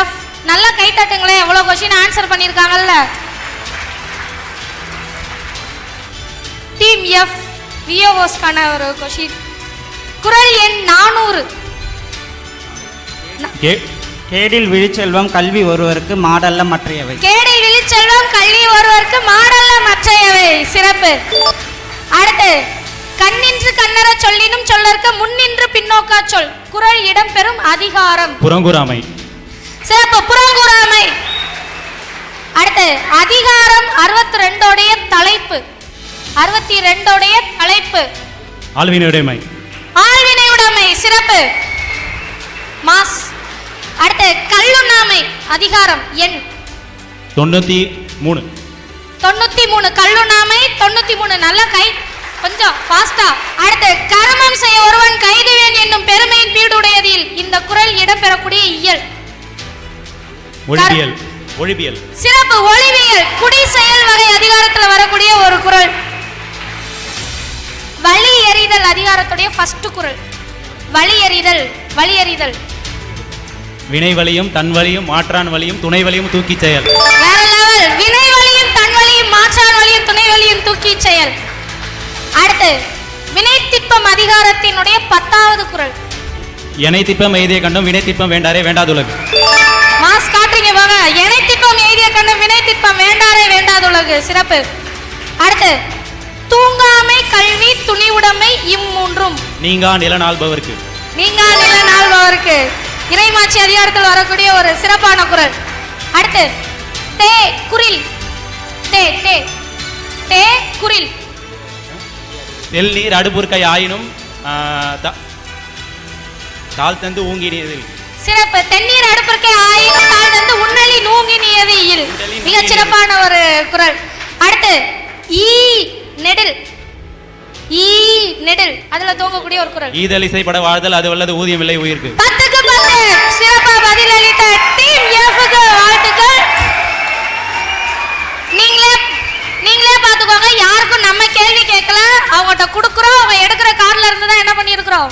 F. நல்லா கை தட்டுங்களே, எவ்வளவு question answer பண்ணிருக்காங்கல்ல. Team F விஓஸ்கான ஒரு क्वेश्चन. குறள் எண் 400. கேடில் விழிச்செல்வம் கல்வி ஒருவருக்கு மாடல்ல மற்றையவை. கேடில் விழிச்செல்வம் கல்வி ஒருவருக்கு மாடல்ல மற்றையவை. சிறப்பு. அடுத்து கண்ணின்று கண்ணற சொல்லினும் சொல்லற்க முன்னின்று பின்னோக்கா சொல். குறள் இடம்பெறும் அதிகாரம் புறங்கூறாமை. சிறப்பு. புறங்கூறாமை. அடுத்து அதிகாரம் 62 உடைய தலைப்பு. 62 உடைய தலைப்பு ஆள்வினையுடைமை. ஆள்வினையுடைமை. சிறப்பு. மாஸ். அடுத்து கல்லுண்ணாமை அதிகாரம் எண் 93. 93. கல்லுண்ணாமை 93. நல்ல கை, கொஞ்சம் ஃபாஸ்டா. அடுத்து கர்மம் செய்ய ஒருவன் கைதுவேன் என்னும் பெருமையின் பீடுடையதில் இந்த குறள் இடம்பெறக்கூடிய இயல். ஒழிபியல். ஒழிபியல். சிறப்பு. ஒழிபியல். குடி செயல் வகை அதிகாரத்துல வரக்கூடிய ஒரு குறள். வழி எறிதல் அதிகாரத்துடைய ஃபர்ஸ்ட் குறள். வழி எறிதல். வழி எறிதல். வினை வலியும் தன் வலியும் மாற்றான் வலியும் துணை வலியும் தூக்கி செயல். வேற லெவல். வினை வலியும் தன் வலியும் மாற்றான் வலியும் துணை வலியும் தூக்கி செயல். அடுத்து வினை திட்பம் அதிகாரத்தினுடைய 10வது குறள். எனை திப்பம் எய்திய கண்டும் வினை திப்பம் வேண்டாரே வேண்டாதுலகு. மாஸ் காட்டுறீங்க வாங்க. எனை திட்பம் எய்திய கண்டும் வினை திட்பம் வேண்டாரே வேண்டாதுலகு. சிறப்பு. அடுத்து தூங்காமை கல்வி துணிவுடைமை இம்மூன்றும் நீங்கா நிலநாள்பவர்க்கு. நீங்கா நிலநாள்பவர்க்கு இறைமாட்சி அதிகாரத்தில் வரக்கூடிய ஒரு சிறப்பான குறள். அடுத்து தே குரில். தே தே தே குரில். தெல் நீர் அடுப்புற்கை ஆயினும் தாள் தந்து ஊங்கினியதில். சிறப்பு. தென்னீர் அடுப்பிற்கே ஆயினும் தாள் தந்து உன்னலி நூங்கினியதில். மிக சிறப்பான ஒரு குறள். அடுத்து ஈ நெடில். ஈ நெடில் அதுல தூங்கக்கூடிய ஒரு குறள். ஈதல் இசைப்பட வாழ்தல் அது வல்லது ஊதியம் இல்லை உயிருக்கு. 10க்கு 10. சிறப்பா பதிலளித்த டீம் எஃப்க்கு வாழ்த்துக்கள். நீங்களே பாத்துக்கோங்க. யாருக்கும் நம்ம கேள்வி கேட்கல, அவங்ககிட்ட கொடுக்குறோம். அவங்க எடுக்கிற கார்ல இருந்து தான் என்ன பண்ணியிருக்கிறோம்